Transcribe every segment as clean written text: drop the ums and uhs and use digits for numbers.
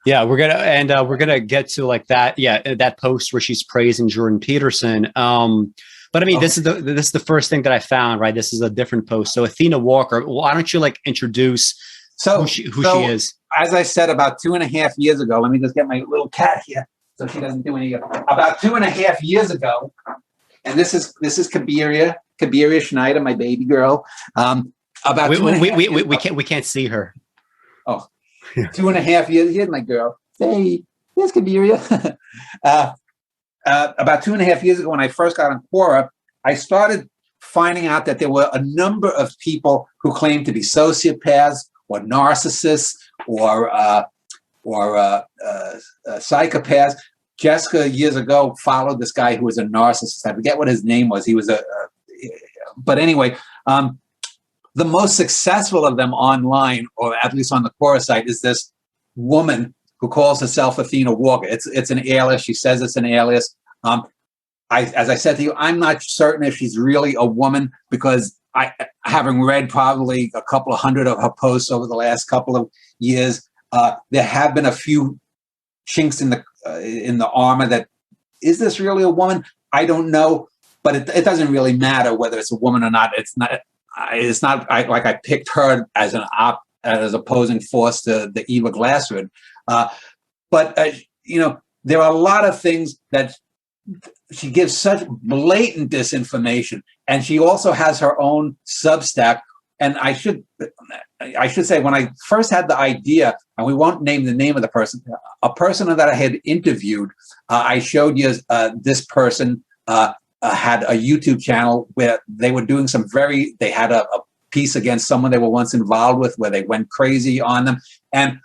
Yeah, we're gonna get to like that. Yeah, that post where she's praising Jordan Peterson. But I mean, this is the first thing that I found. Right, this is a different post. So Athena Walker, why don't you like introduce who she is? As I said, about 2.5 years ago, let me just get my little cat here so she doesn't do any. About 2.5 years ago, and this is Kabiria Schneider, my baby girl. About we can't see her. Oh, 2.5 years. Here's my girl. Hey, here's Kabiria. About 2.5 years ago, when I first got on Quora, I started finding out that there were a number of people who claimed to be sociopaths or narcissists or psychopaths. Jessica years ago followed this guy who was a narcissist. I forget what his name was. He was but anyway, the most successful of them online, or at least on the Quora site, is this woman who calls herself Athena Walker. It's an alias. She says it's an alias. As I said to you, I'm not certain if she's really a woman, because having read probably a couple of hundred of her posts over the last couple of years, there have been a few chinks in the armor that, is this really a woman? I don't know, but it doesn't really matter whether it's a woman or not. It's not like I picked her as as opposing force to the Eva Glassford. But there are a lot of things that she gives such blatant disinformation, and she also has her own Substack. And I should say, when I first had the idea, and we won't name the name of the person, a person that I had interviewed, I showed you this person had a YouTube channel where they were doing they had a piece against someone they were once involved with, where they went crazy on them. And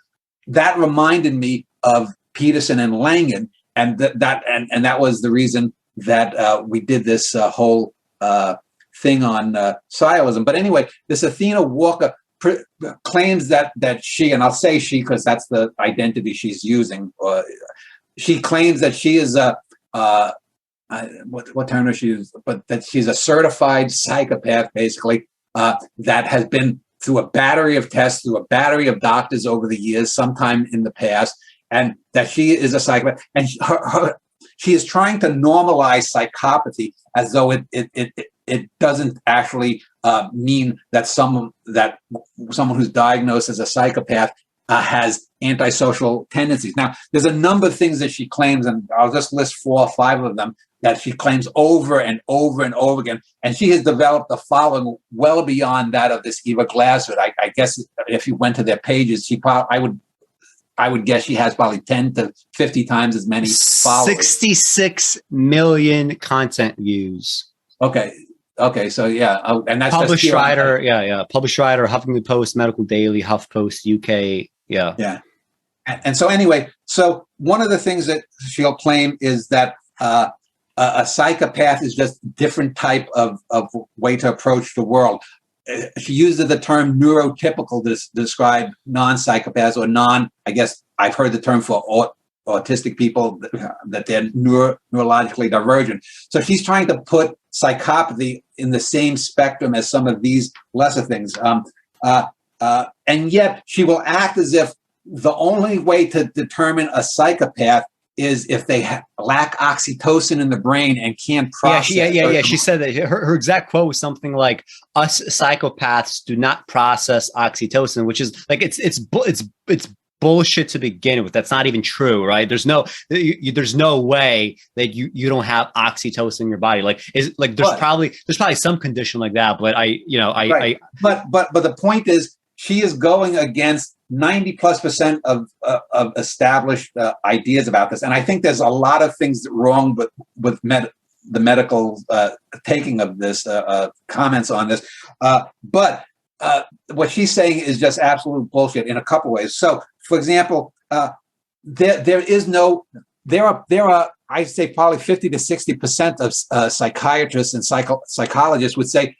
that reminded me of Peterson and Langan, and that was the reason that we did this whole thing on Sciolism. But anyway, this Athena Walker claims that she, and I'll say she because that's the identity she's using, she claims that she is what term does she use? But that she's a certified psychopath, basically, that has been through a battery of tests, through a battery of doctors over the years, sometime in the past, and that she is a psychopath. And she is trying to normalize psychopathy as though it doesn't actually mean that someone who's diagnosed as a psychopath has antisocial tendencies. Now, there's a number of things that she claims, and I'll just list 4 or 5 of them that she claims over and over and over again. And she has developed a following well beyond that of this Eva Glassford. I guess if you went to their pages, I would guess she has probably 10 to 50 times as many followers. 66 million content views. Okay, so yeah, and that's published writer, published writer, Huffington Post, Medical Daily, HuffPost, UK, yeah. And so anyway, so one of the things that she'll claim is that a psychopath is just a different type of way to approach the world. She uses the term neurotypical to describe non-psychopaths, or I guess I've heard the term for autistic people, that they're neurologically divergent. So she's trying to put psychopathy in the same spectrum as some of these lesser things. And yet she will act as if the only way to determine a psychopath is if they lack oxytocin in the brain and can't process. Yeah. She said that her exact quote was something like, "Us psychopaths do not process oxytocin," which is like it's bullshit to begin with. That's not even true, right? There's no way that you don't have oxytocin in your body. There's probably some condition like that, but right. But the point is, she is going against 90+% of established ideas about this, and I think there's a lot of things wrong with the medical taking of this comments on this. But what she's saying is just absolute bullshit in a couple ways. So, for example, there are I'd say probably 50 to 60% of psychiatrists and psychologists would say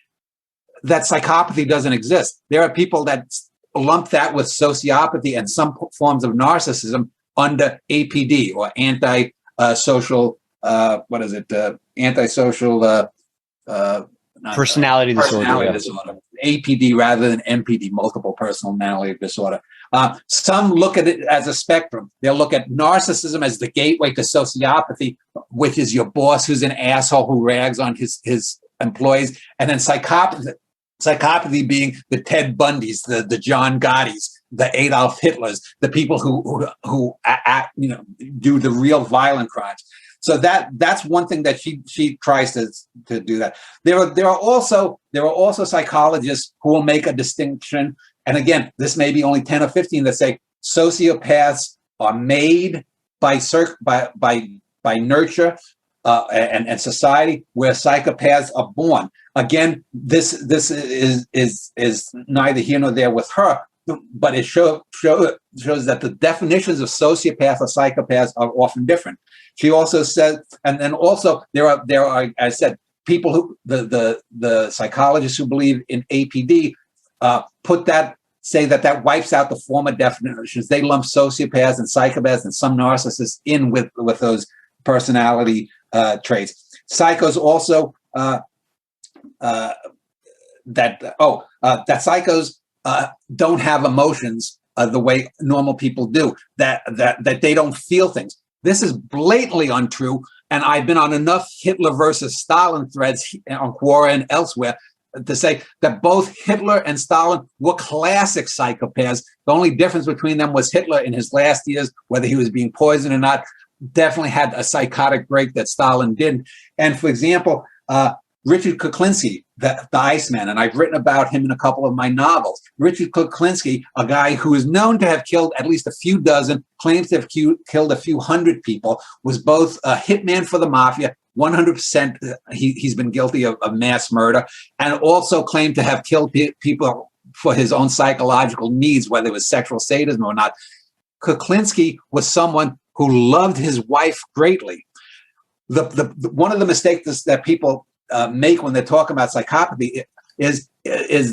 that psychopathy doesn't exist. There are people that lump that with sociopathy and some forms of narcissism under APD, or antisocial. Antisocial personality disorder. APD rather than MPD, multiple personality disorder. Some look at it as a spectrum. They'll look at narcissism as the gateway to sociopathy, which is your boss who's an asshole who rags on his employees, and then psychopathy being the Ted Bundys, the John Gottis, the Adolf Hitlers, the people who act, do the real violent crimes. So that's one thing that she tries to do that. There are also psychologists who will make a distinction. And again, this may be only 10 or 15 that say sociopaths are made by nurture and society, where psychopaths are born. Again, this is neither here nor there with her, but it shows that the definitions of sociopath or psychopaths are often different. She also says, and then also there are, I said, people who the psychologists who believe in APD say that wipes out the former definitions. They lump sociopaths and psychopaths and some narcissists in with those personality traits. Psychos also that psychos don't have emotions the way normal people do. That they don't feel things. This is blatantly untrue, and I've been on enough Hitler versus Stalin threads on Quora and elsewhere to say that both Hitler and Stalin were classic psychopaths. The only difference between them was Hitler in his last years, whether he was being poisoned or not, definitely had a psychotic break that Stalin didn't. And for example, Richard Kuklinski, the Iceman, and I've written about him in a couple of my novels. Richard Kuklinski, a guy who is known to have killed at least a few dozen, claims to have killed a few hundred people, was both a hitman for the mafia, 100% he's been guilty of mass murder, and also claimed to have killed people for his own psychological needs, whether it was sexual sadism or not. Kuklinski was someone who loved his wife greatly. One of the mistakes that people make when they talk about psychopathy is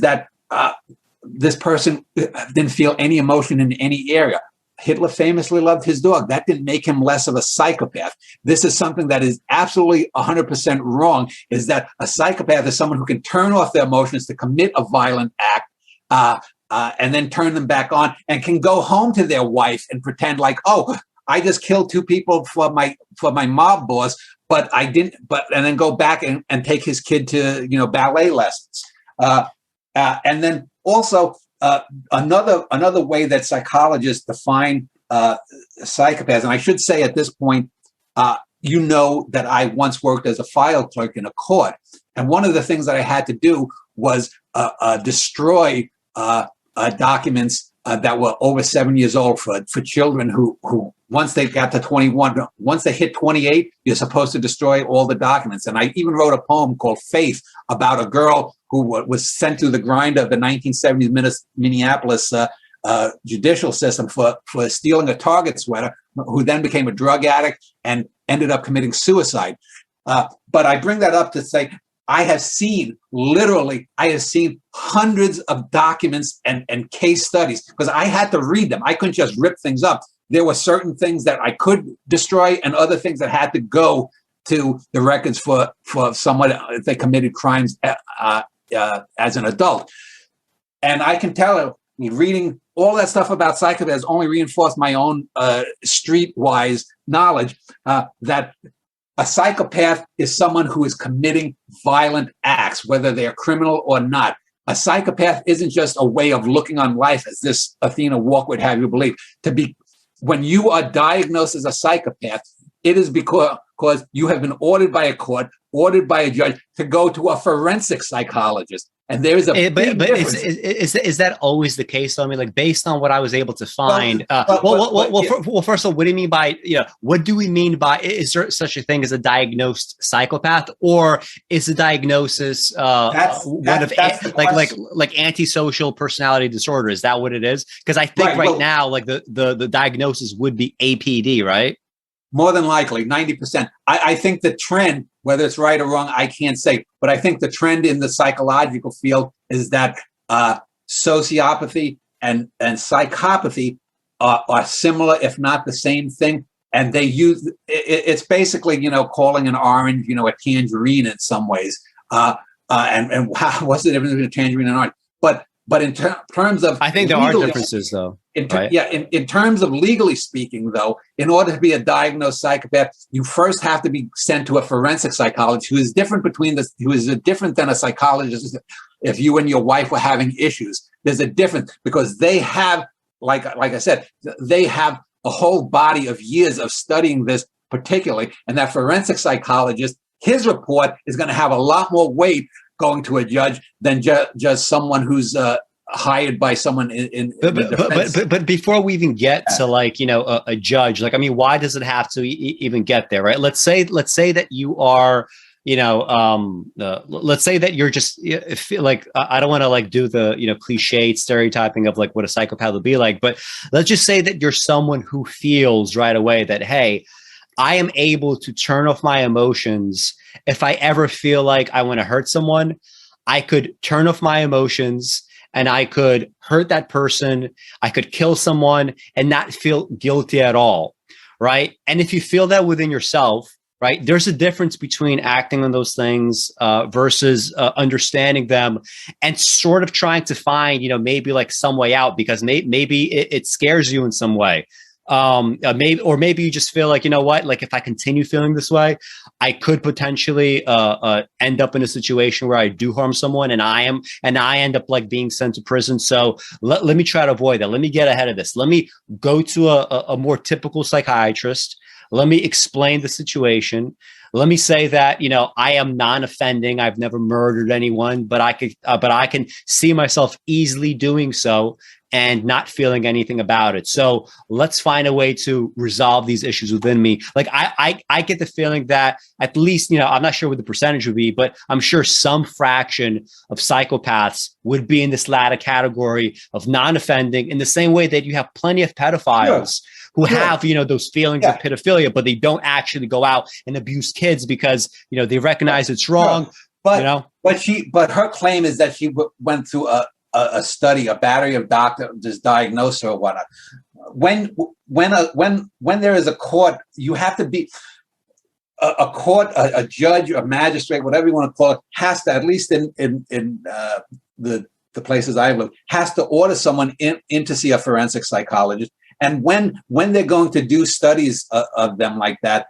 that this person didn't feel any emotion in any area. Hitler famously loved his dog. That didn't make him less of a psychopath. This is something that is absolutely 100% wrong, is that a psychopath is someone who can turn off their emotions to commit a violent act and then turn them back on, and can go home to their wife and pretend like, oh, I just killed 2 people for my mob boss, but I didn't. And then go back and take his kid to ballet lessons. And then also another way that psychologists define psychopaths, and I should say at this point, that I once worked as a file clerk in a court, and one of the things that I had to do was destroy documents that were over 7 years old for children who once they got to 21, once they hit 28, you're supposed to destroy all the documents. And I even wrote a poem called Faith about a girl who was sent to the grinder of the 1970s Minneapolis judicial system for stealing a Target sweater, who then became a drug addict and ended up committing suicide. But I bring that up to say, I have seen hundreds of documents and case studies, because I had to read them. I couldn't just rip things up. There were certain things that I could destroy and other things that had to go to the records for someone if they committed crimes as an adult. And I can tell you, reading all that stuff about psychopaths only reinforced my own streetwise knowledge that a psychopath is someone who is committing violent acts, whether they are criminal or not. A psychopath isn't just a way of looking on life, as this Athena walk would have you believe. When you are diagnosed as a psychopath, it is because you have been ordered by a court, ordered by a judge to go to a forensic psychologist. And there is a big difference. Is that always the case? So, I mean, like, based on what I was able to find, first of all, what do you mean by, what do we mean by, is there such a thing as a diagnosed psychopath, or is the diagnosis like antisocial personality disorder? Is that what it is? Because I think now, like the diagnosis would be APD, right? More than likely, 90%. I think the trend, whether it's right or wrong, I can't say, but I think the trend in the psychological field is that sociopathy and psychopathy are similar, if not the same thing. And they use it's basically, calling an orange, a tangerine in some ways. And what's the difference between a tangerine and an orange? But But in terms of, I think there are differences, though. Right? In terms of legally speaking, though, in order to be a diagnosed psychopath, you first have to be sent to a forensic psychologist who is different than a psychologist. If you and your wife were having issues, there's a difference, because they have, like I said, they have a whole body of years of studying this particularly, and that forensic psychologist, his report is going to have a lot more weight going to a judge than just someone who's hired by someone in but before we even get to, like, you know, a judge, like, I mean, why does it have to even get there, right? Let's say that you are, you know, let's say that you're just, like, I don't want to, like, do the, you know, cliched stereotyping of, like, what a psychopath would be like, but let's just say that you're someone who feels right away that, hey, I am able to turn off my emotions. If I ever feel like I want to hurt someone, I could turn off my emotions and I could hurt that person. I could kill someone and not feel guilty at all, right? And if you feel that within yourself, right, there's a difference between acting on those things versus understanding them and sort of trying to find, you know, maybe like some way out, because maybe it scares you in some way. Maybe you just feel like, you know what, like, if I continue feeling this way, I could potentially end up in a situation where I do harm someone and I end up, like, being sent to prison. So let me try to avoid that. Let me get ahead of this. Let me go to a more typical psychiatrist. Let me explain the situation. Let me say that, you know, I am non-offending. I've never murdered anyone, but I can see myself easily doing so and not feeling anything about it. So let's find a way to resolve these issues within me. Like, I get the feeling that, at least, you know, I'm not sure what the percentage would be, but I'm sure some fraction of psychopaths would be in this latter category of non-offending, in the same way that you have plenty of pedophiles who have, you know, those feelings of pedophilia, but they don't actually go out and abuse kids because, you know, they recognize it's wrong. But, you know, but her claim is that she went through a study, a battery of doctors diagnosed her or whatnot. When there is a court, you have to be a court, a judge, a magistrate, whatever you want to call it, has to, at least in the places I've lived, has to order someone in to see a forensic psychologist. And when they're going to do studies of them like that,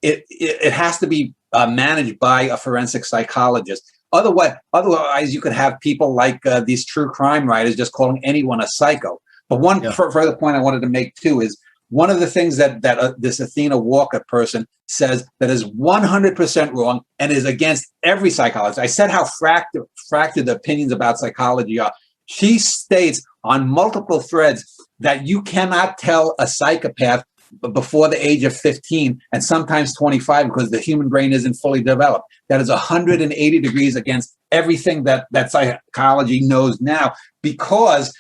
it has to be managed by a forensic psychologist. Otherwise, you could have people like these true crime writers just calling anyone a psycho. But one further point I wanted to make too is, one of the things that this Athena Walker person says that is 100% wrong and is against every psychologist. I said how fractured the opinions about psychology are. She states on multiple threads that you cannot tell a psychopath before the age of 15 and sometimes 25 because the human brain isn't fully developed. That is 180 degrees against everything that psychology knows now, because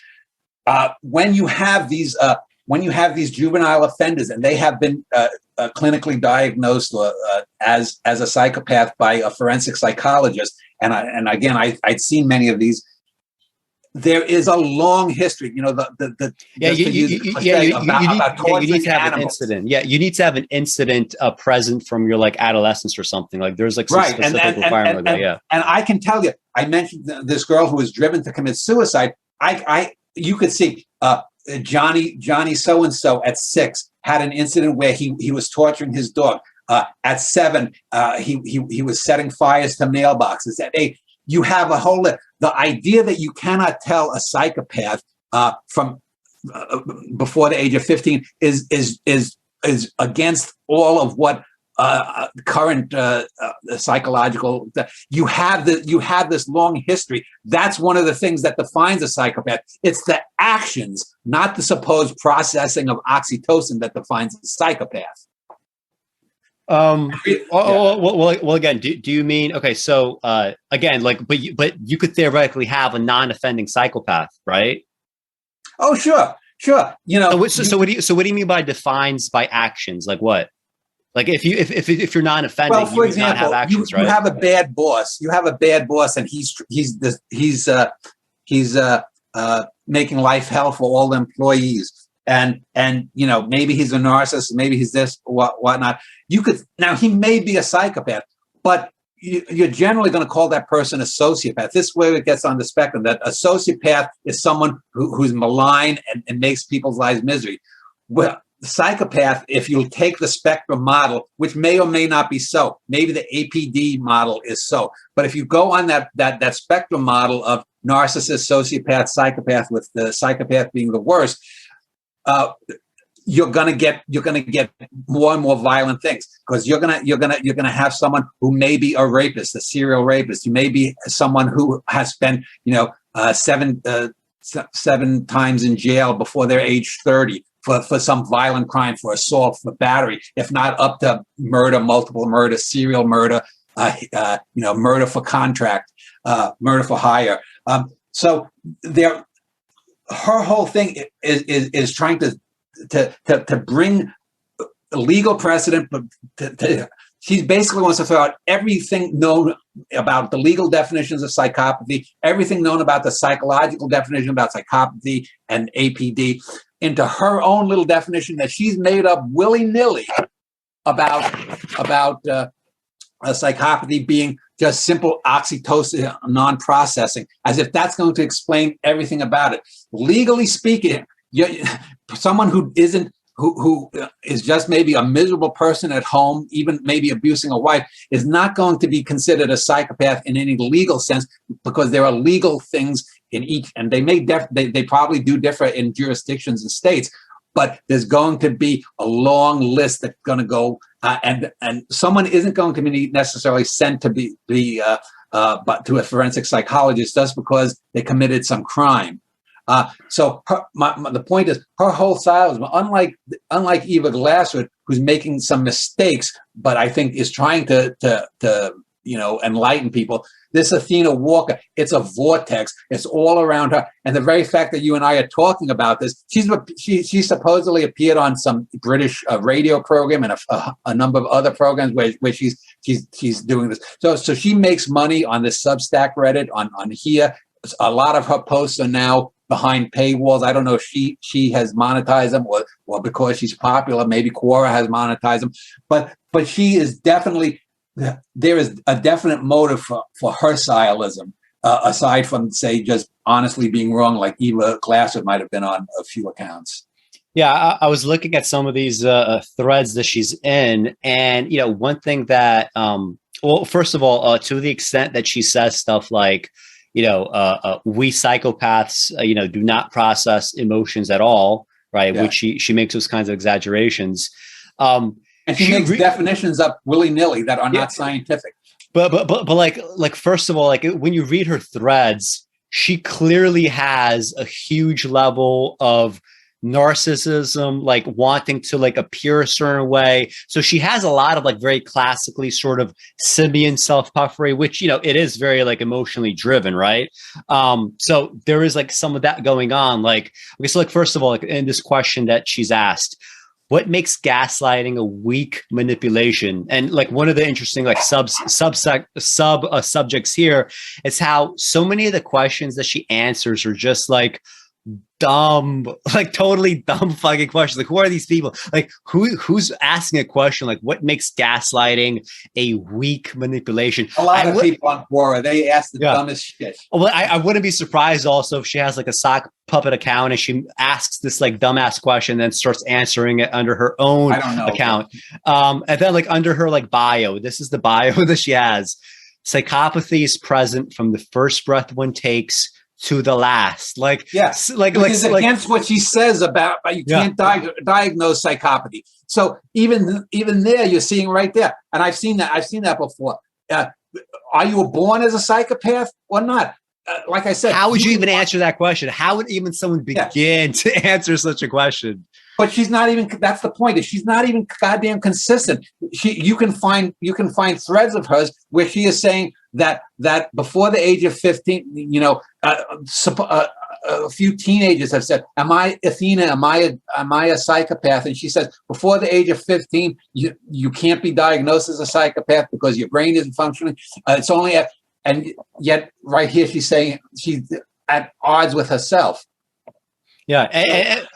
when you have these juvenile offenders and they have been clinically diagnosed as a psychopath by a forensic psychologist, and again, I'd seen many of these. There is a long history, you know. You need to have an incident. Yeah, you need to have an incident present from your, like, adolescence or something. Like, there's, like, some specific requirement like that. And I can tell you, I mentioned this girl who was driven to commit suicide. You could see Johnny so and so at 6 had an incident where he was torturing his dog. At 7, he was setting fires to mailboxes. At 8. You have a whole the idea that you cannot tell a psychopath from before the age of 15 is against all of what current psychological. You have this long history. That's one of the things that defines a psychopath. It's the actions, not the supposed processing of oxytocin, that defines a psychopath. Well, again, do you mean, okay, so again, like, but you could theoretically have a non-offending psychopath, right? Oh, sure. You know, so what do you mean by defines by actions? Like what? Like, if you're non-offending, well, for example, not have actions, right? You have a bad boss. You have a bad boss, and he's making life hell for all the employees. And you know, maybe he's a narcissist, maybe he's this whatnot. Now he may be a psychopath, but you're generally going to call that person a sociopath. This is where it gets on the spectrum, that a sociopath is someone who's malign and makes people's lives misery. Well, the psychopath, if you take the spectrum model, which may or may not be so, maybe the APD model is so, but if you go on that spectrum model of narcissist, sociopath, psychopath, with the psychopath being the worst, you're gonna get more and more violent things, because you're gonna have someone who may be a rapist, a serial rapist. You may be someone who has spent 7 times in jail before they're age 30 for some violent crime, for assault, for battery, if not up to murder, multiple murder, serial murder, murder for contract, murder for hire. So her whole thing is trying to bring legal precedent, but she basically wants to throw out everything known about the legal definitions of psychopathy, everything known about the psychological definition about psychopathy and APD, into her own little definition that she's made up willy-nilly about psychopathy being just simple oxytocin non-processing, as if that's going to explain everything about it. Legally speaking, someone who is just maybe a miserable person at home, even maybe abusing a wife, is not going to be considered a psychopath in any legal sense, because there are legal things in each, and they probably do differ in jurisdictions and states, but there's going to be a long list that's going to go, and someone isn't going to be necessarily sent to but to a forensic psychologist just because they committed some crime. So the point is, her whole style, unlike Eva Glasswood, who's making some mistakes, but I think is trying to enlighten people. This Athena Walker, it's a vortex. It's all around her, and the very fact that you and I are talking about this, she supposedly appeared on some British radio program and a number of other programs where she's doing this. So she makes money on this Substack Reddit on here. A lot of her posts are now behind paywalls. I don't know if she has monetized them or because she's popular, maybe Quora has monetized them, but she is definitely, there is a definite motive for her sciolism, aside from, say, just honestly being wrong, like Eva Glasswood might have been on a few accounts. Yeah, I was looking at some of these threads that she's in, and one thing that, well, first of all, to the extent that she says stuff like, we psychopaths, do not process emotions at all, right? Yeah. Which she makes those kinds of exaggerations. And she makes definitions up willy-nilly that are not scientific. But like first of all, like when you read her threads, she clearly has a huge level of narcissism, like wanting to like appear a certain way. So she has a lot of like very classically sort of simian self-puffery, which, it is very like emotionally driven, right? So there is like some of that going on. Like, okay, so like first of all, like in this question that she's asked, what makes gaslighting a weak manipulation? And like one of the interesting like subjects here is how so many of the questions that she answers are just like dumb, like totally dumb fucking questions. Like, who are these people? Like, who's asking a question like, what makes gaslighting a weak manipulation? A lot of people on Quora, they ask the dumbest shit. Well, I wouldn't be surprised also if she has like a sock puppet account and she asks this like dumbass question and then starts answering it under her own account. And then like under her like bio, this is the bio that she has. Psychopathy is present from the first breath one takes to the last. Like, yes, because against what she says about you can't diagnose psychopathy. So even there, you're seeing right there, and I've seen that before. Are you born as a psychopath or not? Like I said, how would you even answer that question? How would even someone begin to answer such a question? But she's not even. That's the point. Is she's not even goddamn consistent. You can find threads of hers where she is saying that before the age of 15, a few teenagers have said, "Am I Athena? Am I a psychopath?" And she says, before the age of 15, you can't be diagnosed as a psychopath because your brain isn't functioning. It's only and yet right here she's saying she's at odds with herself. Yeah, and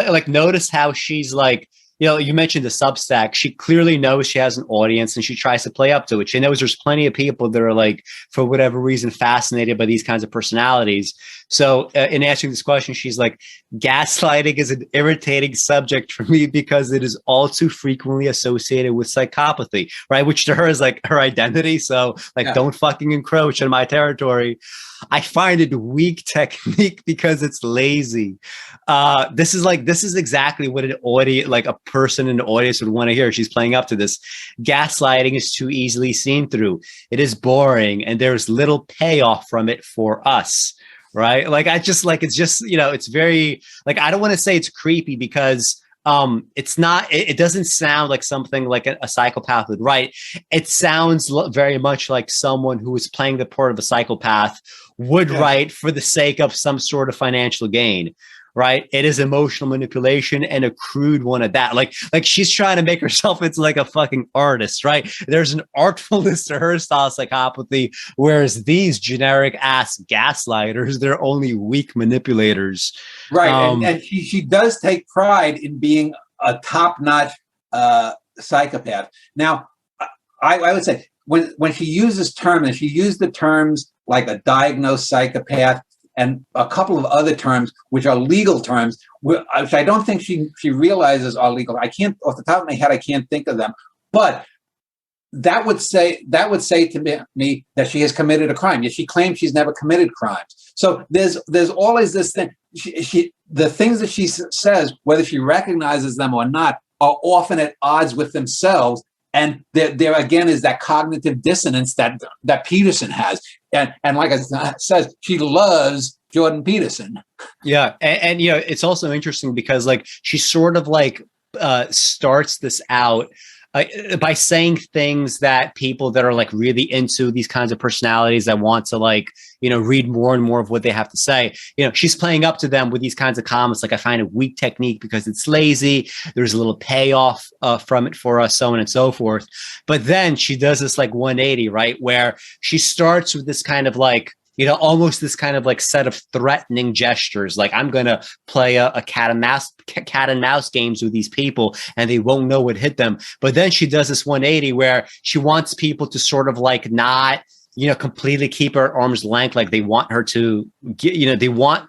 like notice how she's like you know, you mentioned the Substack. She clearly knows she has an audience and she tries to play up to it. She knows there's plenty of people that are like, for whatever reason, fascinated by these kinds of personalities. So in answering this question, she's like, gaslighting is an irritating subject for me because it is all too frequently associated with psychopathy, right? Which to her is like her identity. So like, don't fucking encroach on my territory. I find it weak technique because it's lazy. This is exactly what an audience, like a person in the audience would want to hear. She's playing up to this. Gaslighting is too easily seen through. It is boring and there's little payoff from it for us. Right. Like, I just like, it's just, you know, it's very like, I don't want to say it's creepy because it's not, it doesn't sound like something like a psychopath would write. It sounds very much like someone who is playing the part of a psychopath would write for the sake of some sort of financial gain. Right. It is emotional manipulation and a crude one at that. Like she's trying to make herself into like a fucking artist. Right. There's an artfulness to her style of psychopathy, whereas these generic ass gaslighters, they're only weak manipulators. Right. And she does take pride in being a top-notch psychopath. Now, I would say when she uses terms, and she used the terms like a diagnosed psychopath, and a couple of other terms, which are legal terms, which I don't think she realizes are legal. I can't, off the top of my head, I can't think of them. But that would say to me that she has committed a crime. Yet she claims she's never committed crimes. So there's always this thing. The things that she says, whether she recognizes them or not, are often at odds with themselves. And there again is that cognitive dissonance that Peterson has. And like I said, she loves Jordan Peterson. Yeah. And you know, it's also interesting because like she sort of like starts this out by saying things that people that are like really into these kinds of personalities that want to like, you know, read more and more of what they have to say. You know, she's playing up to them with these kinds of comments. Like, I find it weak technique because it's lazy. There's a little payoff from it for us, so on and so forth. But then she does this like 180, right? Where she starts with this kind of like, you know, almost this kind of like set of threatening gestures. Like, I'm going to play a cat and mouse games with these people and they won't know what hit them. But then she does this 180 where she wants people to sort of like not, you know, completely keep her at arm's length. Like, they want her to get, you know,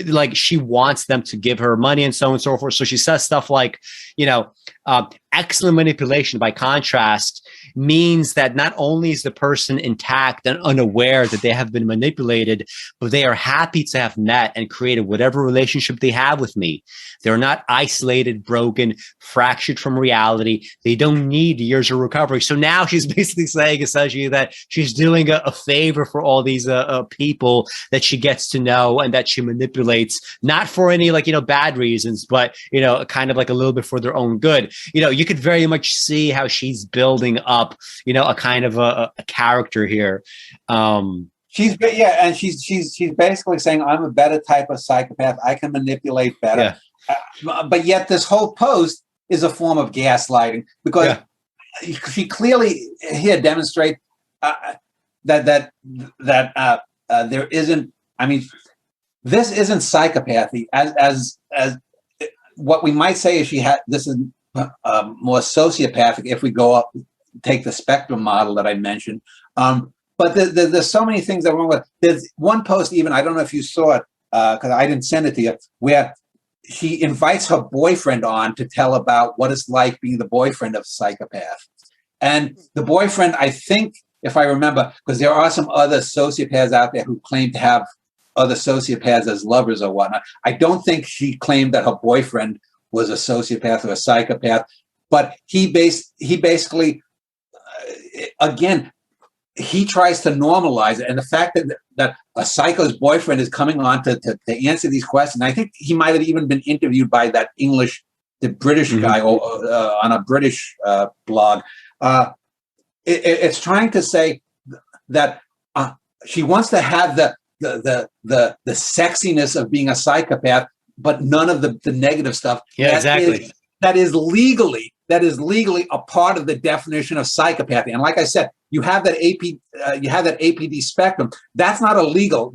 like she wants them to give her money and so on and so forth. So she says stuff like, you know, excellent manipulation, by contrast, means that not only is the person intact and unaware that they have been manipulated, but they are happy to have met and created whatever relationship they have with me. They're not isolated, broken, fractured from reality. They don't need years of recovery. So now she's basically saying essentially that she's doing a favor for all these people that she gets to know and that she manipulates, not for any like, you know, bad reasons, but, you know, kind of like a little bit for their own good. You know, you could very much see how she's building up, you know, a kind of a character here. She's basically saying, I'm a better type of psychopath. I can manipulate better. Yeah. But yet this whole post is a form of gaslighting because she clearly here demonstrates that there isn't. I mean, this isn't psychopathy as what we might say is this is more sociopathic if we go up, take the spectrum model that I mentioned. But there's so many things that are wrong with. There's one post, even, I don't know if you saw it because I didn't send it to you, where she invites her boyfriend on to tell about what it's like being the boyfriend of a psychopath. And the boyfriend, I think, if I remember, because there are some other sociopaths out there who claim to have other sociopaths as lovers or whatnot. I don't think she claimed that her boyfriend was a sociopath or a psychopath, but he basically, again, he tries to normalize it. And the fact that a psycho's boyfriend is coming on to answer these questions, I think he might have even been interviewed by that the British guy on a British blog. It's trying to say that she wants to have the sexiness of being a psychopath, but none of the negative stuff. Yeah, exactly. That is legally a part of the definition of psychopathy. And like I said, you have that APD spectrum. That's not a legal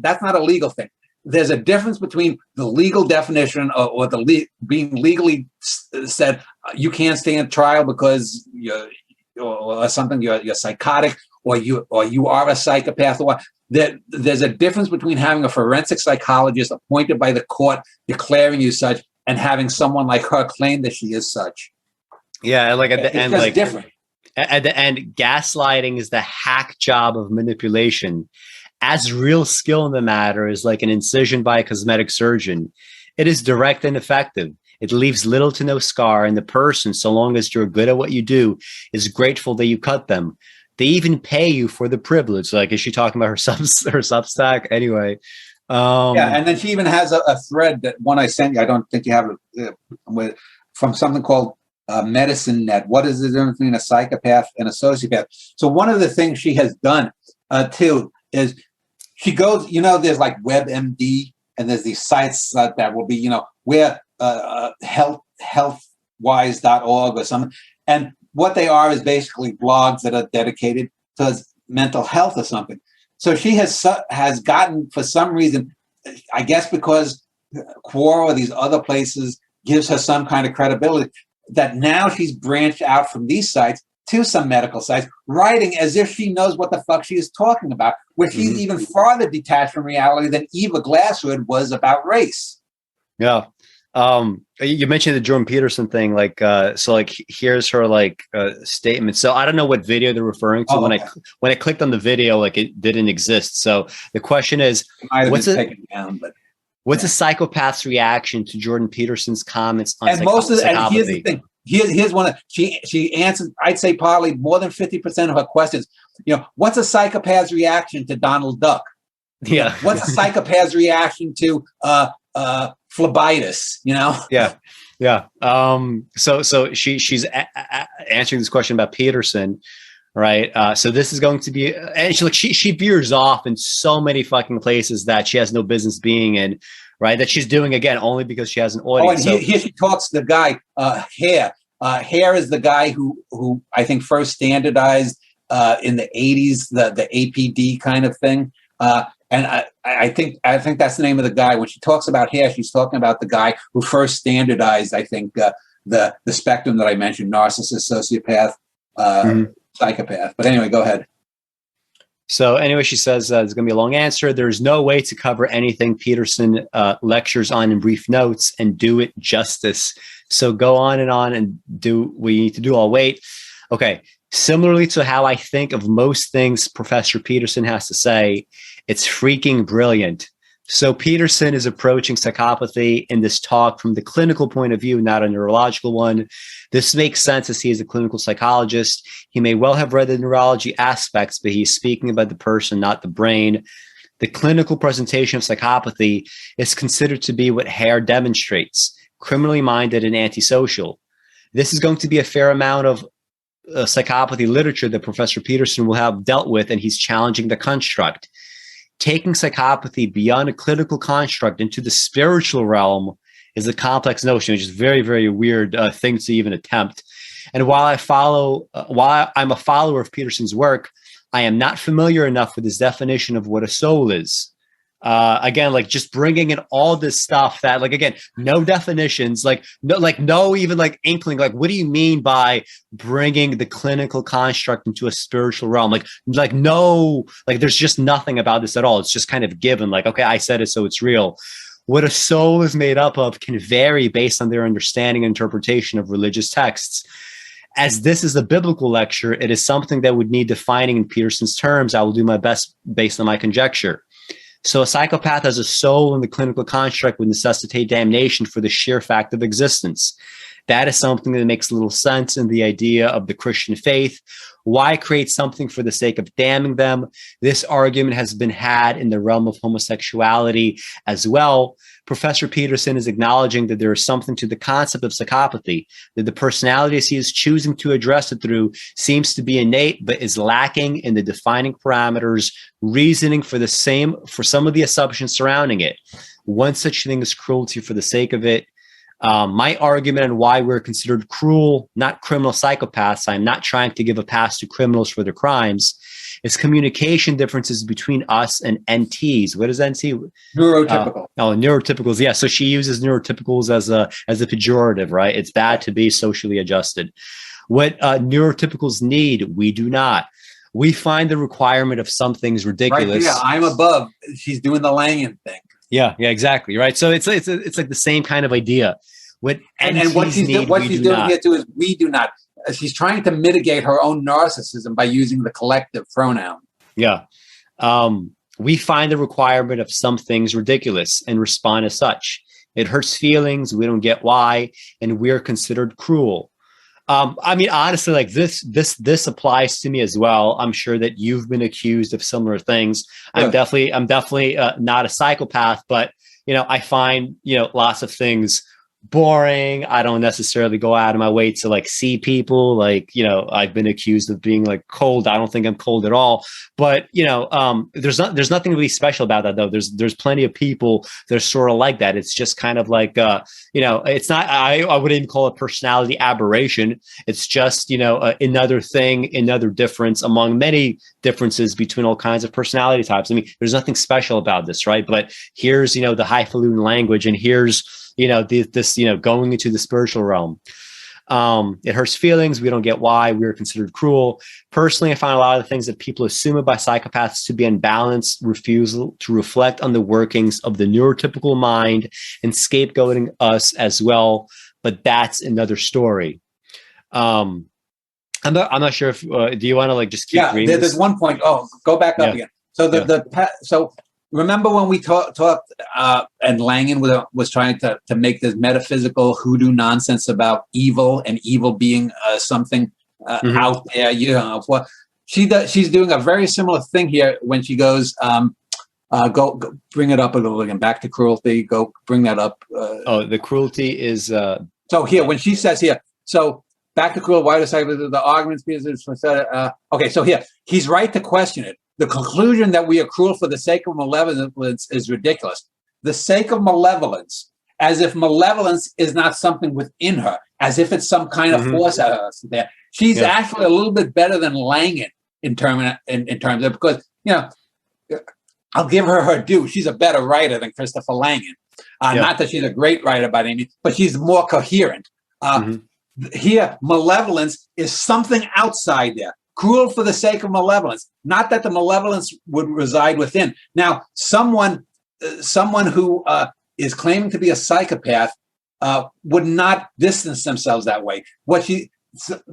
thing. there's a difference between the legal definition or being legally said you can't stand trial because or something you're psychotic or you are a psychopath, or that there's a difference between having a forensic psychologist appointed by the court declaring you such and having someone like her claim that she is such. Yeah, like at the end, like different. At the end, gaslighting is the hack job of manipulation. As real skill in the matter is like an incision by a cosmetic surgeon. It is direct and effective. It leaves little to no scar, and the person, so long as you're good at what you do, is grateful that you cut them. They even pay you for the privilege. Like, is she talking about her Substack? Anyway. Yeah, and then she even has a thread, that one I sent you, I don't think you have it, from something called Medicine Net. What is the difference between a psychopath and a sociopath? So one of the things she has done too is she goes, there's like WebMD, and there's these sites that will be, where healthwise.org or something. And what they are is basically blogs that are dedicated to mental health or something. So she has gotten, for some reason, I guess because Quora or these other places gives her some kind of credibility, that now she's branched out from these sites to some medical sites, writing as if she knows what the fuck she is talking about, where she's even farther detached from reality than Eva Glasswood was about race. Yeah. You mentioned the Jordan Peterson thing, like, so like, here's her like statement. So I don't know what video they're referring to. When I clicked on the video, like it didn't exist. So the question is, what's a psychopath's reaction to Jordan Peterson's comments on psychopathy? And here's the thing. Here's one. She answered, I'd say probably more than 50% of her questions. What's a psychopath's reaction to Donald Duck? Yeah. What's a psychopath's reaction to phlebitis? Yeah. So she's answering this question about Peterson, right? So this is going to be, and she veers off in so many fucking places that she has no business being in, right? That she's doing again only because she has an audience. And here she talks to the guy Hare. Hare is the guy who I think first standardized in the 80s the APD kind of thing. And I think that's the name of the guy. When she talks about Hare, she's talking about the guy who first standardized, I think, the spectrum that I mentioned: narcissist, sociopath, psychopath. But anyway, go ahead. So anyway, she says it's going to be a long answer. There's no way to cover anything Peterson lectures on in brief notes and do it justice. So go on and do what you need to do. I'll wait. Okay. Similarly to how I think of most things Professor Peterson has to say, it's freaking brilliant. So Peterson is approaching psychopathy in this talk from the clinical point of view, not a neurological one. This makes sense as he is a clinical psychologist. He may well have read the neurology aspects, but he's speaking about the person, not the brain. The clinical presentation of psychopathy is considered to be what Hare demonstrates: criminally minded and antisocial. This is going to be a fair amount of psychopathy literature that Professor Peterson will have dealt with, and he's challenging the construct. Taking psychopathy beyond a clinical construct into the spiritual realm is a complex notion, which is very, very weird thing to even attempt. And while I'm a follower of Peterson's work, I am not familiar enough with his definition of what a soul is. Again, like just bringing in all this stuff that, like, again, no definitions, no even like inkling, like, what do you mean by bringing the clinical construct into a spiritual realm? No, there's just nothing about this at all. It's just kind of given, like, okay, I said it, so it's real. What a soul is made up of can vary based on their understanding and interpretation of religious texts. As this is a biblical lecture, it is something that would need defining in Peterson's terms. I will do my best based on my conjecture. So a psychopath as a soul in the clinical construct would necessitate damnation for the sheer fact of existence. That is something that makes little sense in the idea of the Christian faith. Why create something for the sake of damning them? This argument has been had in the realm of homosexuality as well. Professor Peterson is acknowledging that there is something to the concept of psychopathy, that the personalities he is choosing to address it through seems to be innate, but is lacking in the defining parameters, reasoning for some of the assumptions surrounding it. One such thing is cruelty for the sake of it. My argument on why we're considered cruel, not criminal psychopaths, I'm not trying to give a pass to criminals for their crimes, is communication differences between us and NTs. What is NT? Neurotypical. Neurotypicals. Yeah. So she uses neurotypicals as a pejorative, right? It's bad to be socially adjusted. What neurotypicals need, we do not. We find the requirement of some things ridiculous. Right, yeah, I'm above. She's doing the Langan thing. Yeah, exactly. Right. So it's like the same kind of idea. What what she's doing here too is we do not. She's trying to mitigate her own narcissism by using the collective pronoun. Yeah. We find the requirement of some things ridiculous and respond as such. It hurts feelings. We don't get why. And we're considered cruel. I mean, honestly, like this applies to me as well. I'm sure that you've been accused of similar things. Yeah. I'm definitely not a psychopath, but, I find, lots of things boring. I don't necessarily go out of my way to like see people. Like, I've been accused of being like cold. I don't think I'm cold at all. But there's nothing really special about that though. There's plenty of people that are sort of like that. It's just kind of like it's not. I wouldn't even call it personality aberration. It's just another thing, another difference among many differences between all kinds of personality types. I mean, there's nothing special about this, right? But here's the highfalutin language, and here's this going into the spiritual realm. It hurts feelings. We don't get why we're considered cruel. Personally, I find a lot of the things that people assume about psychopaths to be unbalanced, refusal to reflect on the workings of the neurotypical mind, and scapegoating us as well. But that's another story. I'm not sure if do you want to like just keep reading? There's one point. Oh, go back up again. So remember when we talked and Langan was trying to make this metaphysical hoodoo nonsense about evil and evil being something out there. Well, she's doing a very similar thing here when she goes, go bring it up a little again, back to cruelty. Go bring that up. The cruelty is. So here, when she says here, so back to cruel, why decide the arguments? Okay, so here, he's right to question it. The conclusion that we are cruel for the sake of malevolence is ridiculous. The sake of malevolence, as if malevolence is not something within her, as if it's some kind of force out of us there. She's actually a little bit better than Langan in terms of, because, I'll give her due. She's a better writer than Christopher Langan. Not that she's a great writer by any means, but she's more coherent. Here, malevolence is something outside there. Cruel for the sake of malevolence, not that the malevolence would reside within. Now, someone who is claiming to be a psychopath would not distance themselves that way.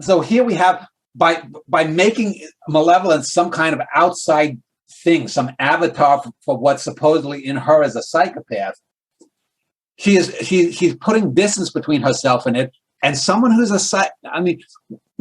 So here we have by making malevolence some kind of outside thing, some avatar for what's supposedly in her as a psychopath. She's putting distance between herself and it. And someone who's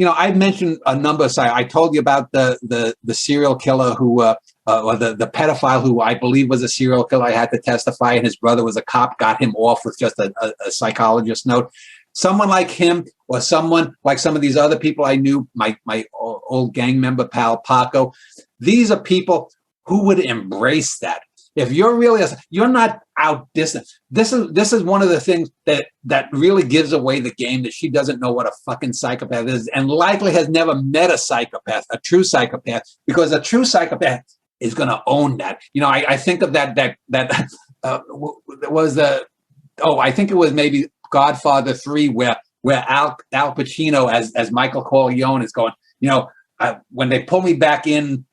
I've mentioned a number of sites. I told you about the serial killer who, or the pedophile who I believe was a serial killer. I had to testify, and his brother was a cop, got him off with just a psychologist note. Someone like him, or someone like some of these other people I knew, my old gang member pal Paco. These are people who would embrace that. If you're really, you're not outdistant. This is one of the things that really gives away the game, that she doesn't know what a fucking psychopath is, and likely has never met a psychopath, a true psychopath, because a true psychopath is going to own that. I think of that was I think it was maybe Godfather 3 where Al Pacino as Michael Corleone is going, when they pull me back in.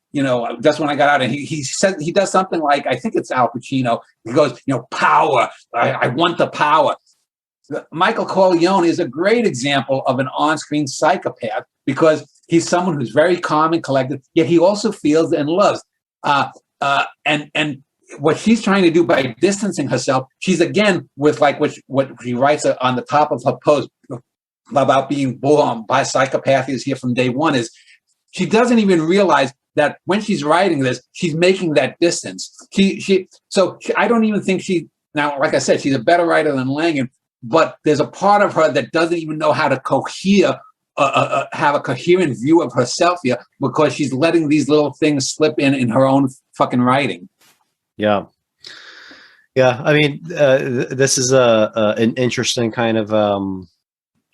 That's when I got out, and he said, he does something like, I think it's Al Pacino. He goes, power. I want the power. Michael Corleone is a great example of an on-screen psychopath, because he's someone who's very calm and collected, yet he also feels and loves. And what she's trying to do by distancing herself, she's again with like what she writes on the top of her post about being born by psychopathy is here from day one, is she doesn't even realize that when she's writing this, she's making that distance. So I don't even think now, like I said, she's a better writer than Langan, but there's a part of her that doesn't even know how to have a coherent view of herself here, because she's letting these little things slip in her own fucking writing. Yeah. Yeah, I mean, this is an interesting kind of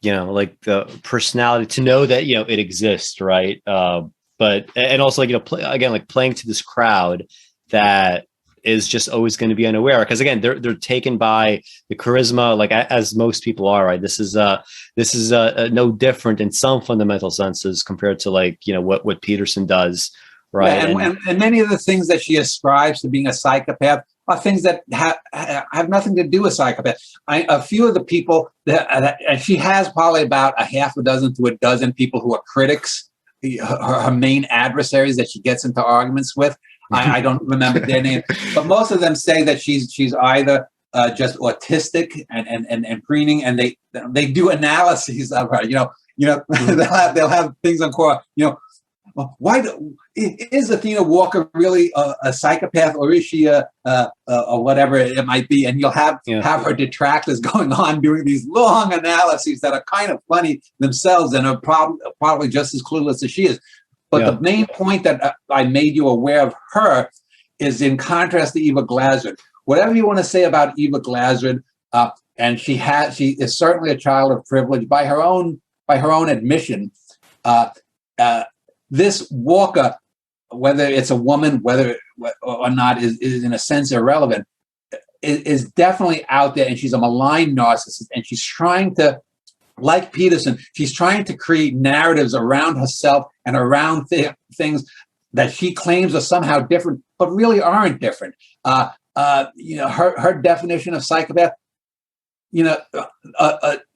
like the personality to know that it exists, right? But and also like again like playing to this crowd that is just always going to be unaware because again they're taken by the charisma like as most people are, right? This is no different in some fundamental senses compared to like what Peterson does, right? Yeah, and many of the things that she ascribes to being a psychopath are things that have nothing to do with psychopath. A few of the people and she has probably about a half a dozen to a dozen people who are critics, her main adversaries that she gets into arguments with. I don't remember their name, but most of them say that she's either just autistic and preening, and they do analyses of her. They'll have things on core. Why is Athena Walker really a psychopath, or is she or whatever it might be? And you'll have her detractors going on doing these long analyses that are kind of funny themselves and are probably just as clueless as she is. But the main point that I made you aware of her is in contrast to Eva Glazard. Whatever you want to say about Eva Glazard, and she is certainly a child of privilege by her own admission. This Walker, whether it's a woman, whether or not is in a sense irrelevant, is definitely out there, and she's a malign narcissist, and she's trying to, like Peterson, she's trying to create narratives around herself and around things that she claims are somehow different, but really aren't different. Her definition of psychopath,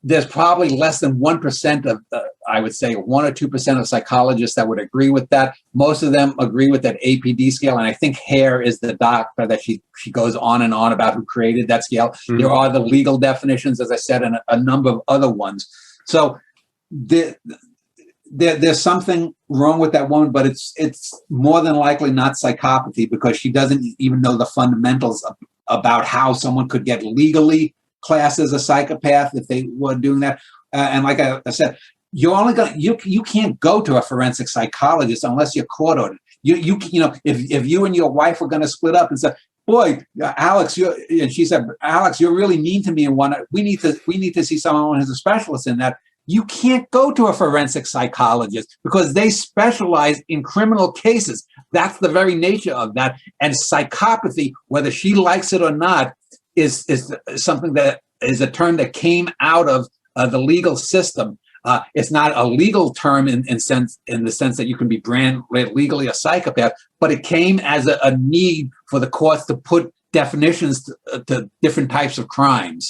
there's probably less than 1% of, I would say 1 or 2% of psychologists that would agree with that. Most of them agree with that APD scale. And I think Hare is the doctor that she goes on and on about who created that scale. Mm-hmm. There are the legal definitions, as I said, and a number of other ones. So there's something wrong with that woman, but it's more than likely not psychopathy because she doesn't even know the fundamentals about how someone could get legally classed as a psychopath if they were doing that. And like I said, you're only you can't go to a forensic psychologist unless you're court ordered. If you and your wife were going to split up and say, "Boy, Alex," and she said, "Alex, you're really mean to me, and we need to see someone who's a specialist in that." You can't go to a forensic psychologist because they specialize in criminal cases. That's the very nature of that. And psychopathy, whether she likes it or not, is something that is a term that came out of the legal system. It's not a legal term in the sense that you can be branded legally a psychopath, but it came as a need for the courts to put definitions to different types of crimes.